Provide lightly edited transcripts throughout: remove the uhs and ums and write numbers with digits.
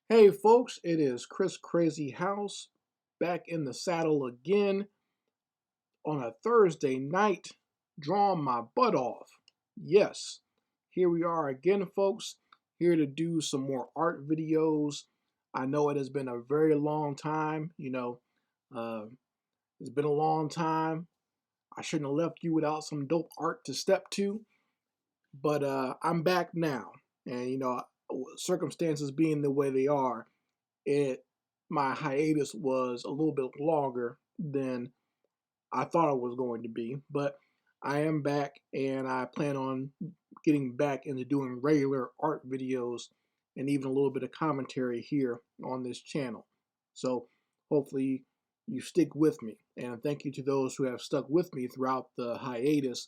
Hey folks, it is Chris Crazyhouse back in the saddle again on a Thursday night, drawing my butt off. Yes, here we are again, folks, here to do some more art videos. I know it has been a very long time, it's been a long time. I shouldn't have left you without some dope art to step to, but I'm back now, and circumstances being the way they are, my hiatus was a little bit longer than I thought it was going to be, but I am back and I plan on getting back into doing regular art videos and even a little bit of commentary here on this channel. So hopefully you stick with me, and thank you to those who have stuck with me throughout the hiatus,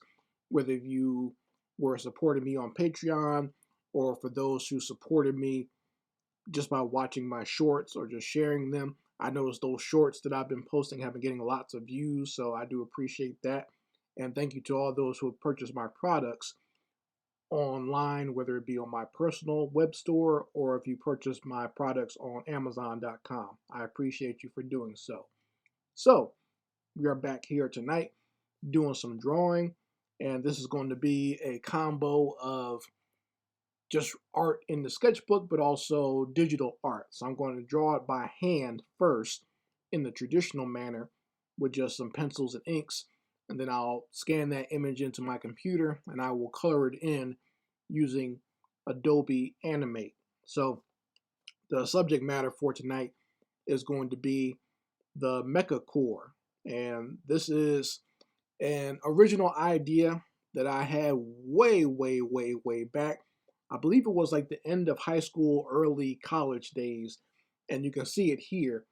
whether you were supporting me on Patreon or for those who supported me just by watching my shorts or just sharing them. I noticed those shorts that I've been posting have been getting lots of views, so I do appreciate that. And thank you to all those who have purchased my products online, whether it be on my personal web store or if you purchase my products on Amazon.com. I appreciate you for doing so. So, we are back here tonight doing some drawing, and this is going to be a combo of just art in the sketchbook, but also digital art. So I'm going to draw it by hand first in the traditional manner with just some pencils and inks, and then I'll scan that image into my computer and I will color it in using Adobe Animate. So the subject matter for tonight is going to be the Mecha Corp, and this is an original idea that I had way back. I believe it was like the end of high school, early college days, and you can see it here.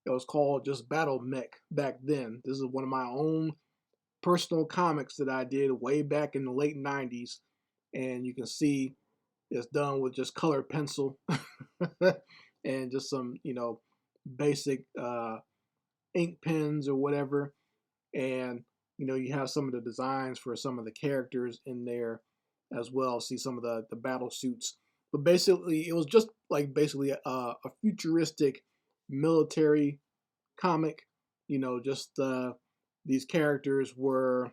It was called just Battle Mech back then. This is one of my own personal comics that I did way back in the late 90s, and you can see it's done with just colored pencil and just some, basic ink pens or whatever. And, you have some of the designs for some of the characters in there as well. See some of the battle suits, but basically it was just like a futuristic military comic. Just these characters were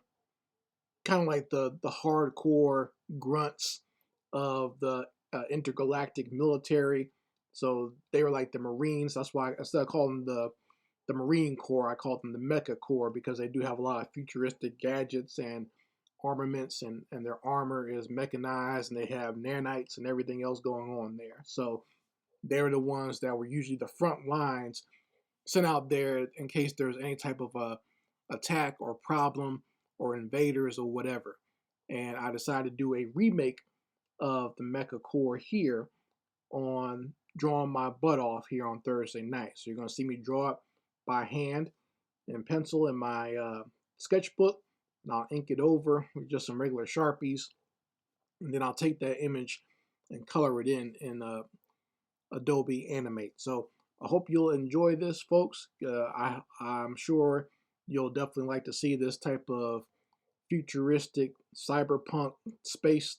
kind of like the hardcore grunts of the intergalactic military. So they were like the Marines. That's why instead of calling them the Marine Corps, I call them the Mecha Corps, because they do have a lot of futuristic gadgets and armaments, and their armor is mechanized, and they have nanites and everything else going on there. So they're the ones that were usually the front lines sent out there in case there's any type of attack or problem or invaders or whatever. And I decided to do a remake of the Mecha Corp here on drawing my butt off here on Thursday night. So you're going to see me draw it by hand and pencil in my sketchbook, and I'll ink it over with just some regular Sharpies, and then I'll take that image and color it in Adobe Animate. So I hope you'll enjoy this, folks. I'm sure you'll definitely like to see this type of futuristic cyberpunk space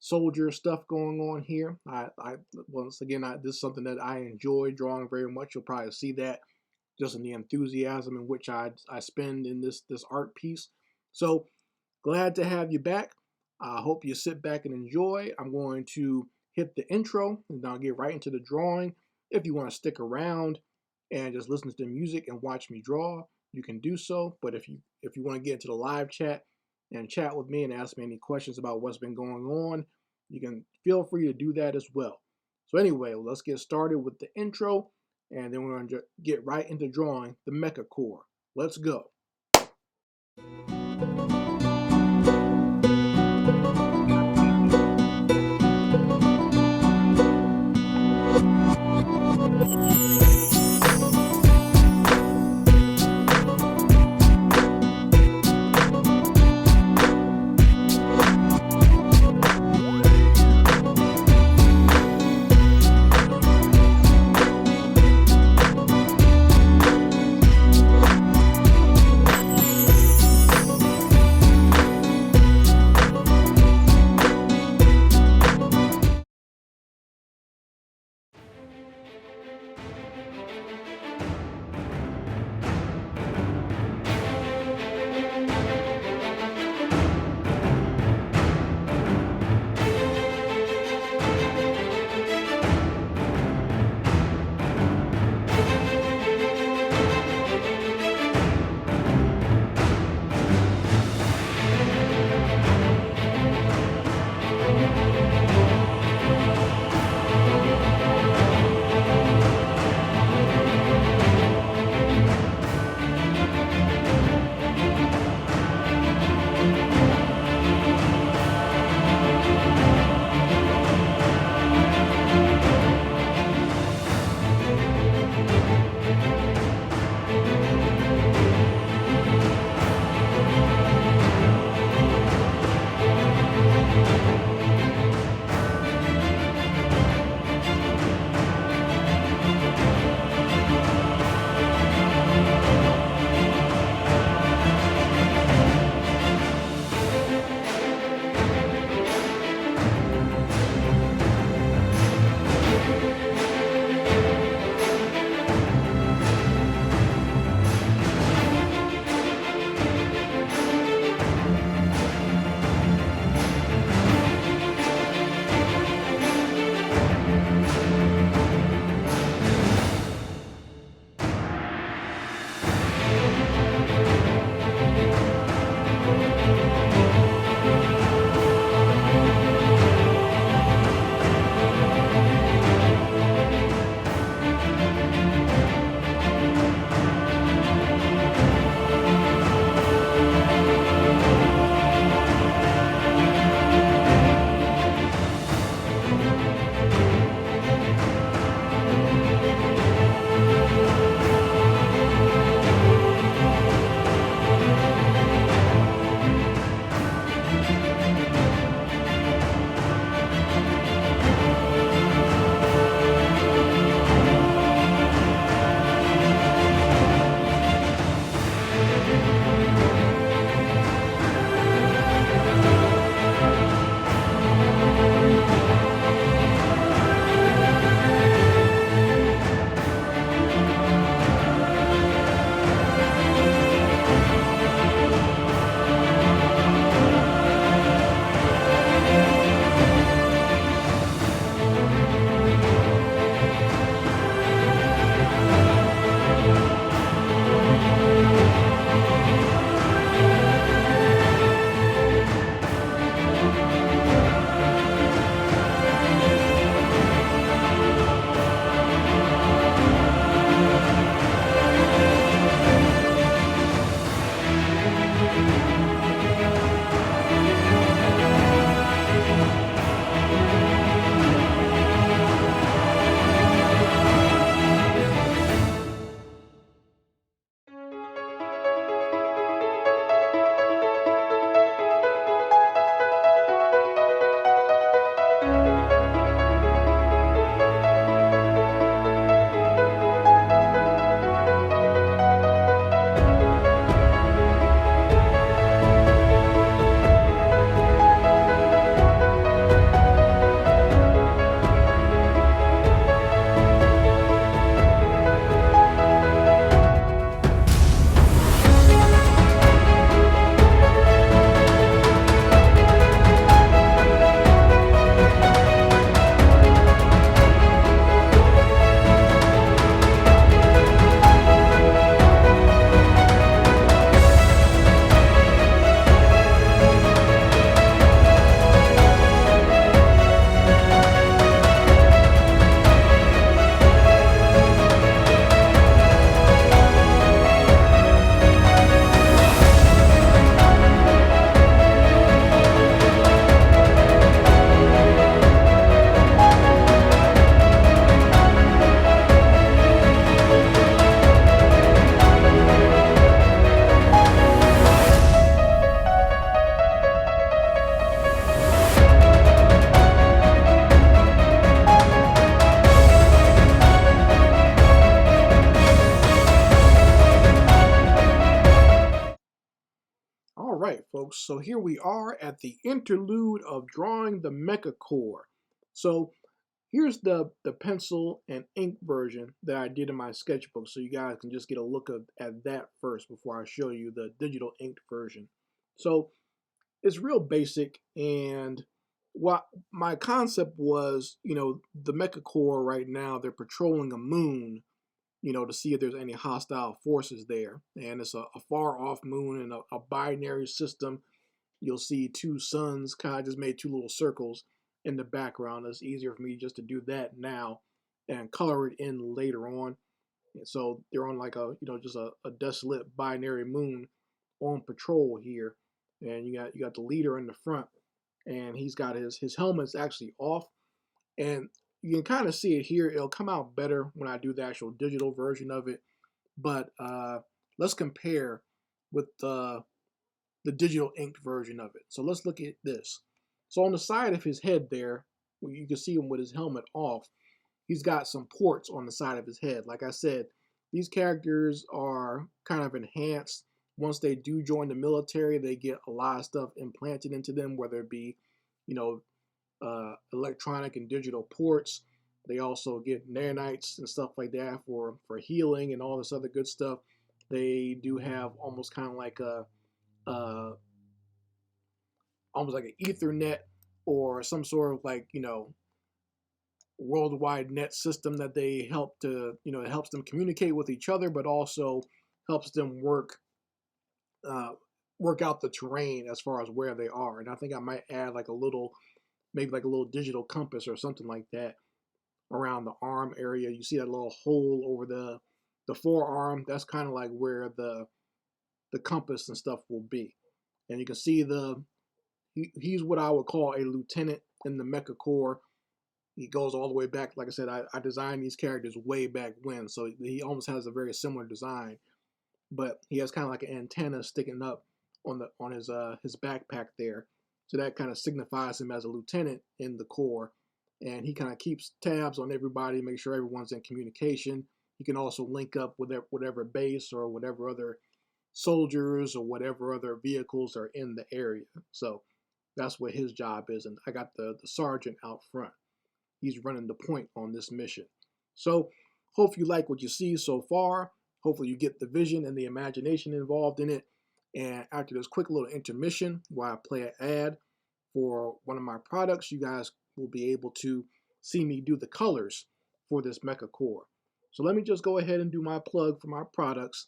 soldier stuff going on here. Once again, this is something that I enjoy drawing very much. You'll probably see that just in the enthusiasm in which I spend in this art piece. So glad to have you back. I hope you sit back and enjoy. I'm going to hit the intro and I'll get right into the drawing. If you want to stick around and just listen to the music and watch me draw, you can do so. But if you want to get into the live chat and chat with me and ask me any questions about what's been going on, you can feel free to do that as well. So anyway, let's get started with the intro, and then we're going to get right into drawing the Mecha Corp. Let's go. folks. So here we are at the interlude of drawing the Mecha Corp. So here's the pencil and ink version that I did in my sketchbook, so you guys can just get a look at that first before I show you the digital inked version. So it's real basic, and what my concept was, the Mecha Corp right now, they're patrolling a moon, to see if there's any hostile forces there. And it's a far off moon and a binary system. You'll see two suns, kind of just made two little circles in the background. It's easier for me just to do that now and color it in later on. And so they're on like just a desolate binary moon on patrol here. And you got the leader in the front, and he's got his helmet's actually off. And you can kind of see it here. It'll come out better when I do the actual digital version of it. But let's compare with the digital inked version of it. So let's look at this. So on the side of his head there, where you can see him with his helmet off, he's got some ports on the side of his head. Like I said, these characters are kind of enhanced. Once they do join the military, they get a lot of stuff implanted into them, whether it be, electronic and digital ports. They also get nanites and stuff like that for healing and all this other good stuff. They do have almost kind of like almost like an Ethernet or some sort of like worldwide net system that they help to it helps them communicate with each other, but also helps them work out the terrain as far as where they are. And I think I might add like maybe like a little digital compass or something like that around the arm area. You see that little hole over the forearm? That's kind of like where the compass and stuff will be. And you can see he's what I would call a lieutenant in the Mecha Corp. He goes all the way back. Like I said, I designed these characters way back when, so he almost has a very similar design. But he has kind of like an antenna sticking up on his backpack there. So that kind of signifies him as a lieutenant in the Corps. And he kind of keeps tabs on everybody, make sure everyone's in communication. He can also link up with whatever base or whatever other soldiers or whatever other vehicles are in the area. So that's what his job is. And I got the sergeant out front. He's running the point on this mission. So hope you like what you see so far. Hopefully you get the vision and the imagination involved in it. And after this quick little intermission while I play an ad for one of my products, you guys will be able to see me do the colors for this Mecha Corp. So let me just go ahead and do my plug for my products.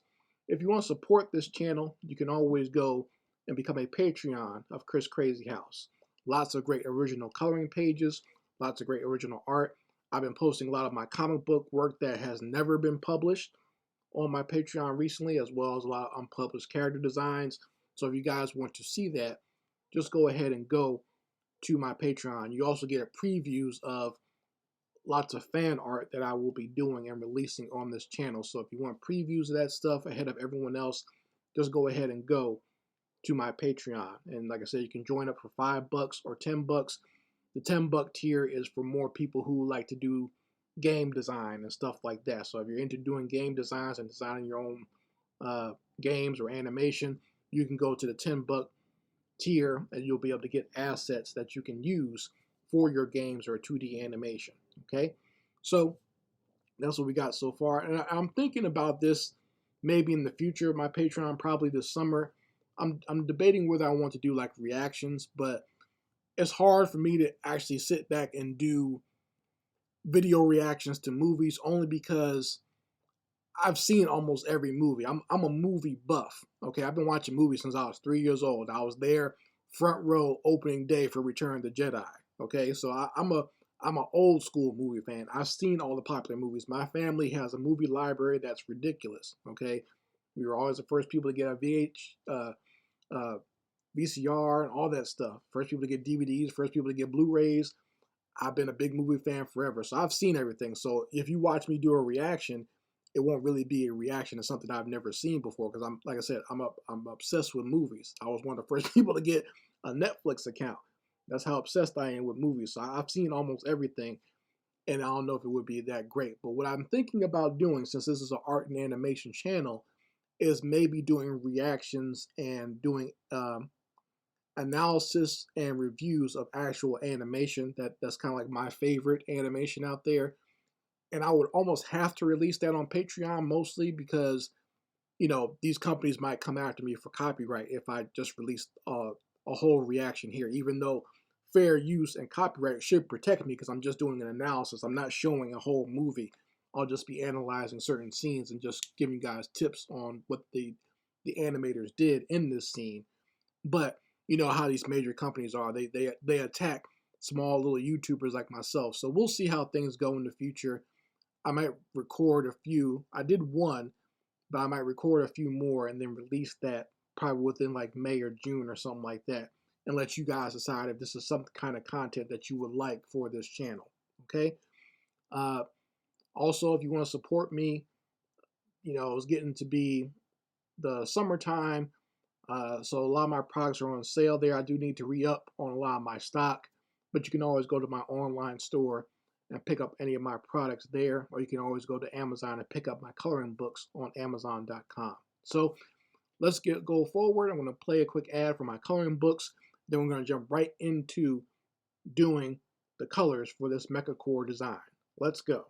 If you want to support this channel, you can always go and become a Patreon of Chris Crazyhouse. Lots of great original coloring pages, lots of great original art. I've been posting a lot of my comic book work that has never been published on my Patreon recently, as well as a lot of unpublished character designs. So if you guys want to see that, just go ahead and go to my Patreon. You also get previews of lots of fan art that I will be doing and releasing on this channel. So if you want previews of that stuff ahead of everyone else, just go ahead and go to my Patreon. And like I said, you can join up for $5 or $10. The $10 tier is for more people who like to do game design and stuff like that. So if you're into doing game designs and designing your own games or animation, you can go to the $10 tier and you'll be able to get assets that you can use for your games or 2D animation. Okay, so that's what we got so far. And I'm thinking about this maybe in the future, my Patreon, probably this summer. I'm debating whether I want to do like reactions, but it's hard for me to actually sit back and do video reactions to movies, only because I've seen almost every movie. I'm a movie buff. Okay, I've been watching movies since I was 3 years old. I was there front row opening day for Return of the Jedi. Okay, so I'm an old school movie fan. I've seen all the popular movies. My family has a movie library that's ridiculous. Okay, we were always the first people to get a VCR and all that stuff. First people to get DVDs. First people to get Blu-rays. I've been a big movie fan forever, so I've seen everything. So if you watch me do a reaction, it won't really be a reaction to something I've never seen before, because like I said, I'm obsessed with movies. I was one of the first people to get a Netflix account. That's how obsessed I am with movies. So I've seen almost everything, and I don't know if it would be that great. But what I'm thinking about doing, since this is an art and animation channel, is maybe doing reactions and doing analysis and reviews of actual animation. That's kind of like my favorite animation out there. And I would almost have to release that on Patreon, mostly because, you know, these companies might come after me for copyright if I just released a whole reaction here, even though fair use and copyright should protect me because I'm just doing an analysis. I'm not showing a whole movie. I'll just be analyzing certain scenes and just giving you guys tips on what the animators did in this scene. But you know how these major companies are. They attack small little YouTubers like myself. So we'll see how things go in the future. I might record a few. I did one, but I might record a few more and then release that probably within like May or June or something like that, and let you guys decide if this is some kind of content that you would like for this channel. Okay. Also, if you want to support me, you know, it's getting to be the summertime, so a lot of my products are on sale there. I do need to re-up on a lot of my stock, but you can always go to my online store and pick up any of my products there, or you can always go to Amazon and pick up my coloring books on Amazon.com. So let's go forward. I'm going to play a quick ad for my coloring books. Then we're going to jump right into doing the colors for this Mecha Corp design. Let's go.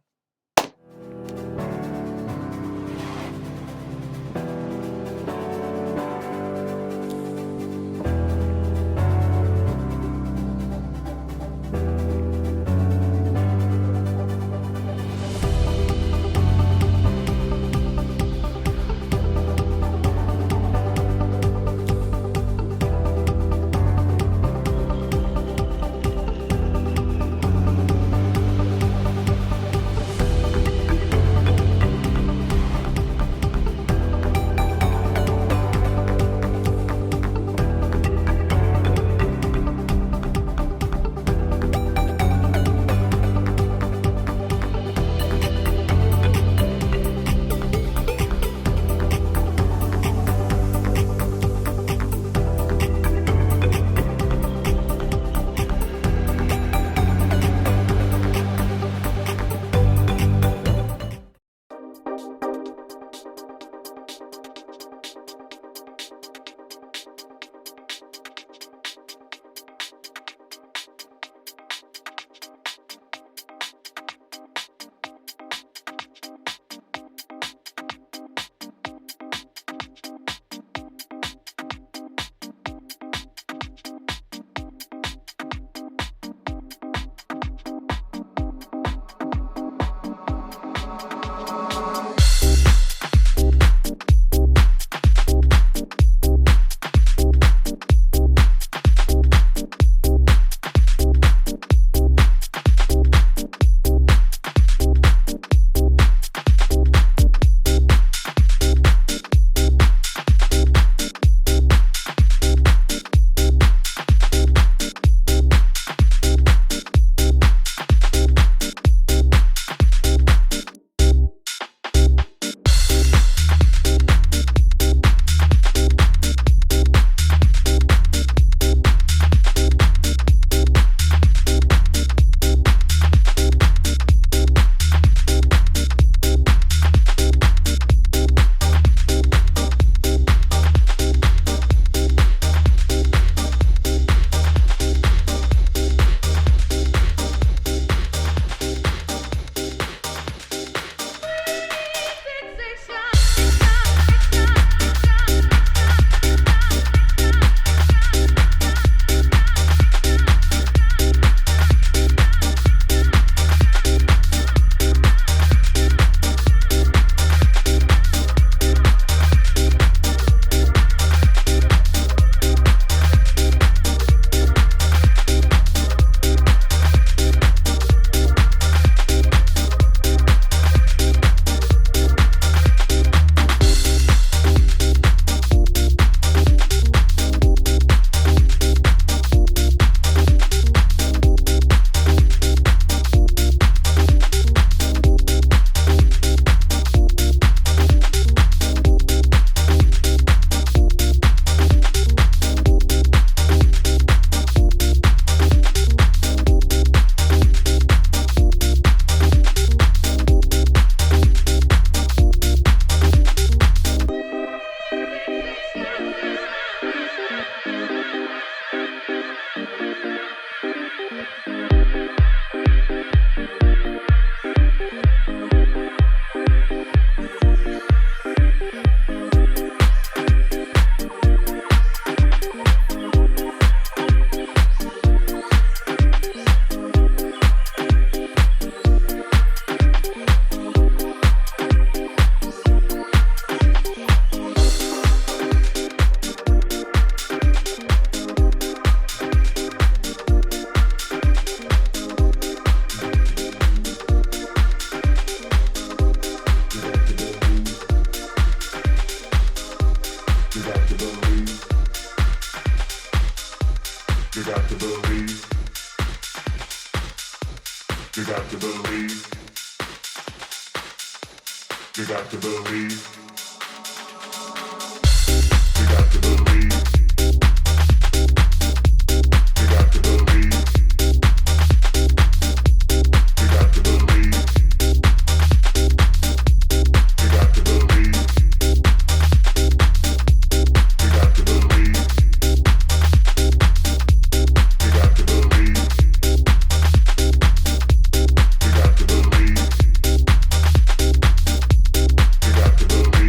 You got to believe. You got to believe. You got to believe. You got to believe. You got to believe. You got to believe. You got to believe. You got to believe. You got to believe.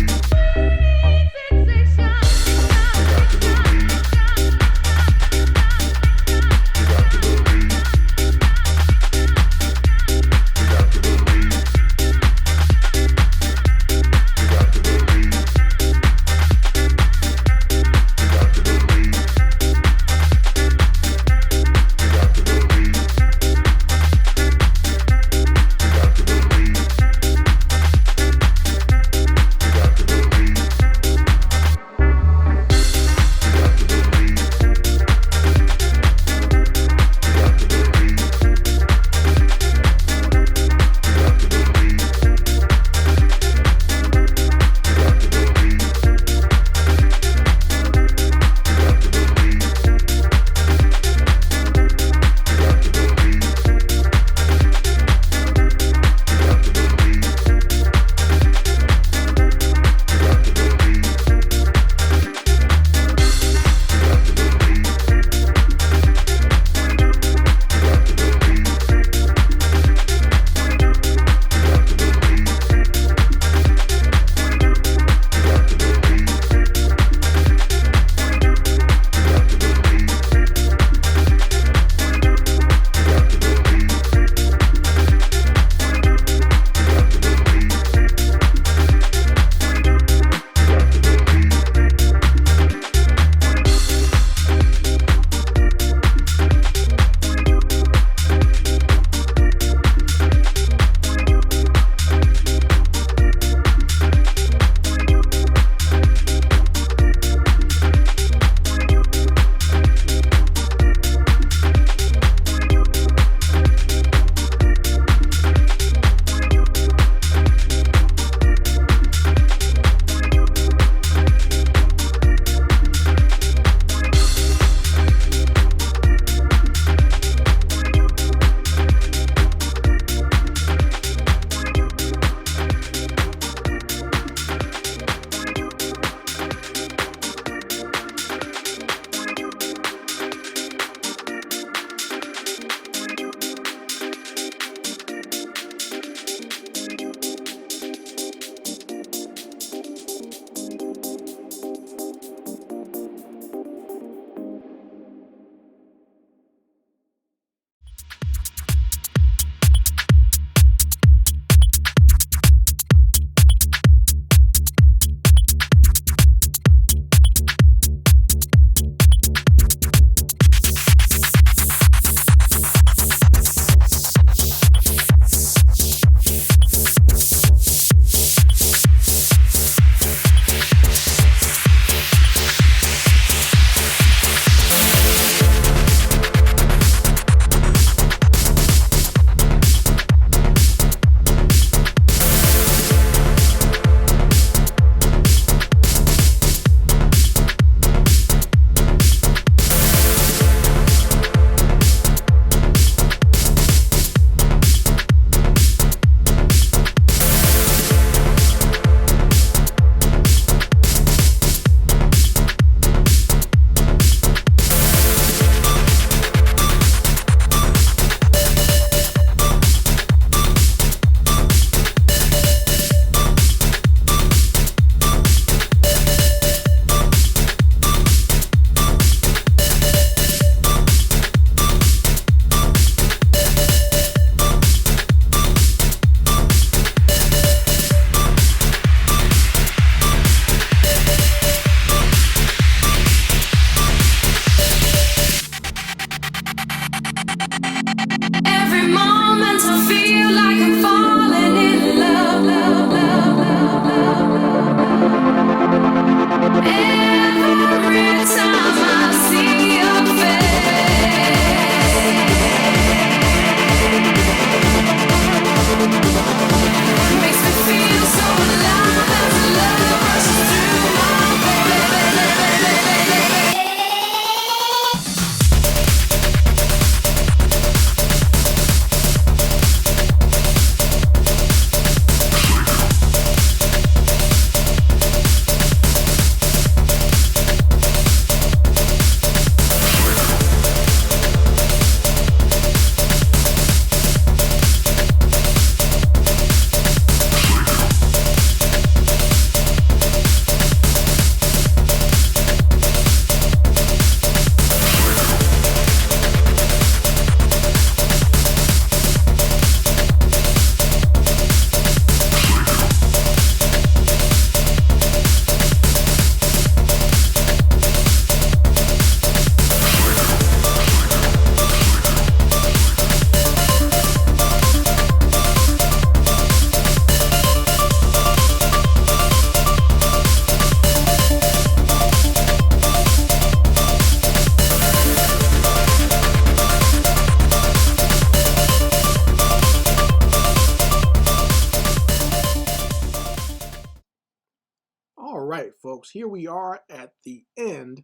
right, folks, here we are at the end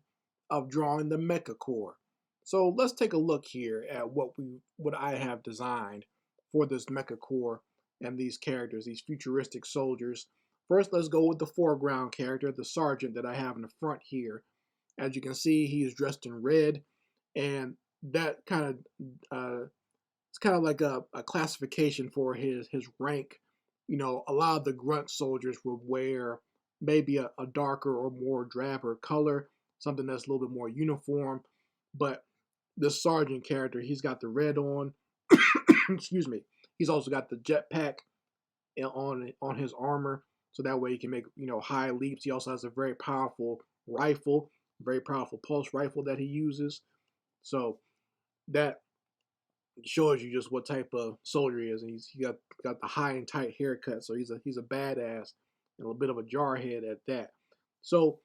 of drawing the Mecha Corp. So let's take a look here at what I have designed for this Mecha Corp and these characters, these futuristic soldiers. First, let's go with the foreground character, the sergeant that I have in the front here. As you can see, he is dressed in red, and that kind of it's kind of like a classification for his rank. You know, a lot of the grunt soldiers would wear maybe a darker or more drabber color, something that's a little bit more uniform. But this sergeant character, he's got the red on. Excuse me. He's also got the jetpack on his armor, so that way he can make high leaps. He also has a very powerful rifle, very powerful pulse rifle that he uses. So that shows you just what type of soldier he is. And he got the high and tight haircut, so he's a badass and a bit of a jarhead at that. So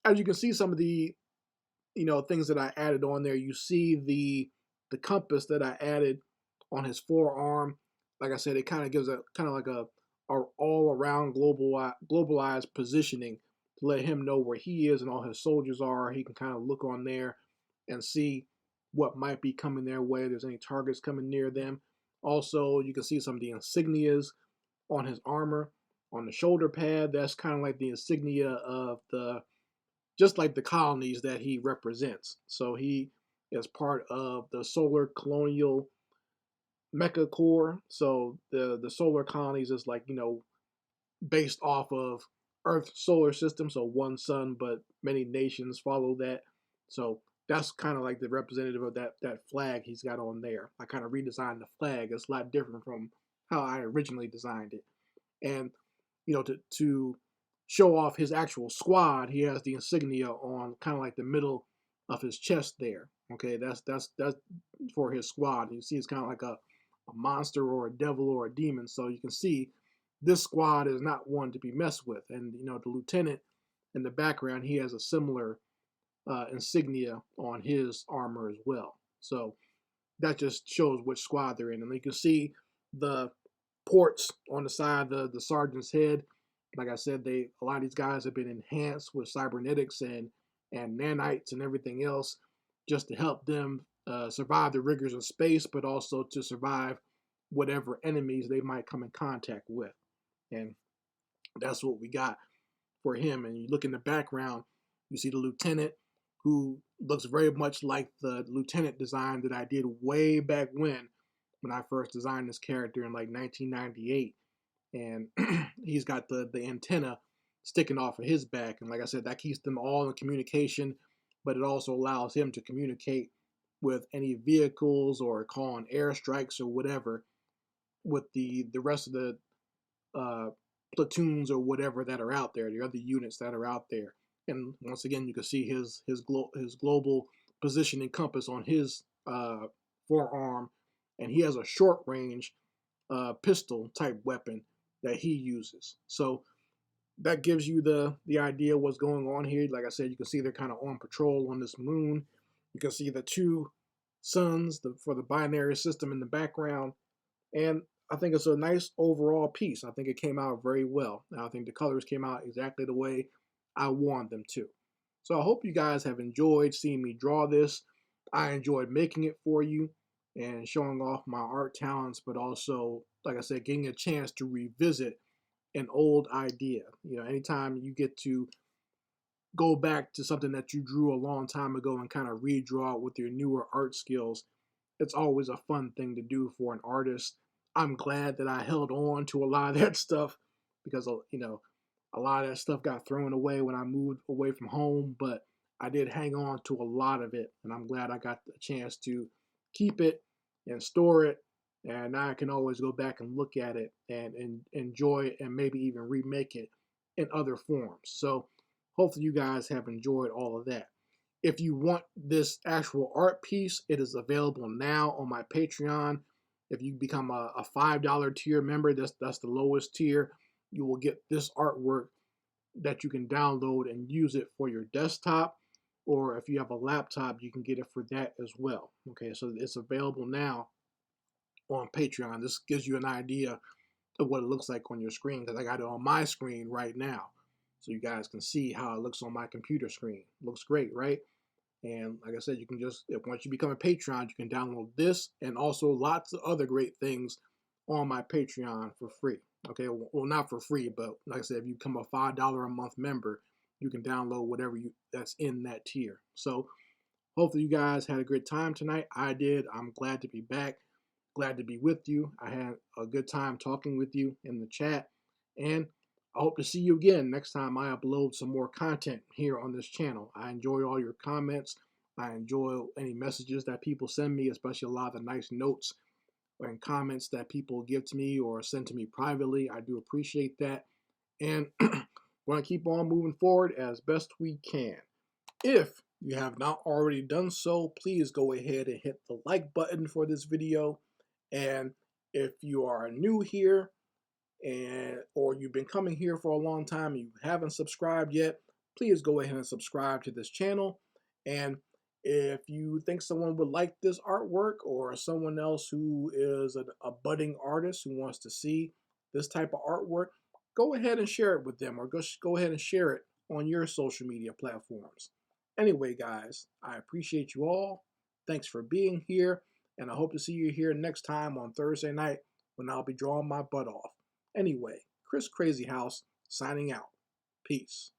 as you can see, some of the things that I added on there, you see the compass that I added on his forearm. Like I said, it kind of gives a kind of like a all around globalized positioning to let him know where he is and all his soldiers are. He can kind of look on there and see what might be coming their way. If there's any targets coming near them. Also, you can see some of the insignias on his armor. On the shoulder pad, that's kind of like the insignia of just like the colonies that he represents. So he is part of the solar colonial Mecha Corp. So the solar colonies is like, based off of Earth's solar system. So one sun, but many nations follow that. So that's kind of like the representative of that flag he's got on there. I kind of redesigned the flag. It's a lot different from how I originally designed it. And to show off his actual squad, he has the insignia on kind of like the middle of his chest there. Okay, that's for his squad. You see, it's kind of like a monster or a devil or a demon. So you can see this squad is not one to be messed with. And the lieutenant in the background, he has a similar insignia on his armor as well. So that just shows which squad they're in. And you can see the ports on the side of the sergeant's head. Like I said, a lot of these guys have been enhanced with cybernetics and nanites and everything else just to help them survive the rigors of space, but also to survive whatever enemies they might come in contact with. And that's what we got for him. And you look in the background, you see the lieutenant, who looks very much like the lieutenant design that I did way back when I first designed this character in like 1998. And he's got the antenna sticking off of his back. And like I said, that keeps them all in communication, but it also allows him to communicate with any vehicles or call on airstrikes or whatever with the rest of the platoons or whatever that are out there, the other units that are out there. And once again, you can see his global positioning compass on his forearm, and he has a short range pistol type weapon that he uses. So that gives you the idea what's going on here. Like I said, you can see they're kind of on patrol on this moon. You can see the two suns for the binary system in the background, and I think it's a nice overall piece. I think it came out very well. I think the colors came out exactly the way I want them to. So I hope you guys have enjoyed seeing me draw this. I enjoyed making it for you and showing off my art talents, but also, like I said, getting a chance to revisit an old idea. Anytime you get to go back to something that you drew a long time ago and kind of redraw it with your newer art skills, it's always a fun thing to do for an artist. I'm glad that I held on to a lot of that stuff because, a lot of that stuff got thrown away when I moved away from home, but I did hang on to a lot of it, and I'm glad I got the chance to keep it and store it, and now I can always go back and look at it and enjoy it and maybe even remake it in other forms. So hopefully you guys have enjoyed all of that. If you want this actual art piece, it is available now on my Patreon. If you become a $5 tier member, that's the lowest tier, you will get this artwork that you can download and use it for your desktop, or if you have a laptop, you can get it for that as well. Okay, so it's available now on Patreon. This gives you an idea of what it looks like on your screen, because I got it on my screen right now. so you guys can see how it looks on my computer screen. Looks great, right? And like I said, you can just, once you become a Patreon, you can download this and also lots of other great things on my Patreon for free. Okay, well, not for free, but like I said, if you become a $5 a month member, you can download whatever that's in that tier. So hopefully you guys had a good time tonight. I did. I'm glad to be back. Glad to be with you. I had a good time talking with you in the chat. And I hope to see you again next time I upload some more content here on this channel. I enjoy all your comments. I enjoy any messages that people send me, especially a lot of the nice notes and comments that people give to me or send to me privately. I do appreciate that. And we're going to keep on moving forward as best we can. If you have not already done so, please go ahead and hit the like button for this video. And if you are new here or you've been coming here for a long time and you haven't subscribed yet, please go ahead and subscribe to this channel. And if you think someone would like this artwork, or someone else who is a budding artist who wants to see this type of artwork, go ahead and share it with them, or go ahead and share it on your social media platforms. Anyway, guys, I appreciate you all. Thanks for being here, and I hope to see you here next time on Thursday night when I'll be drawing my butt off. Anyway, Chris Crazyhouse signing out. Peace.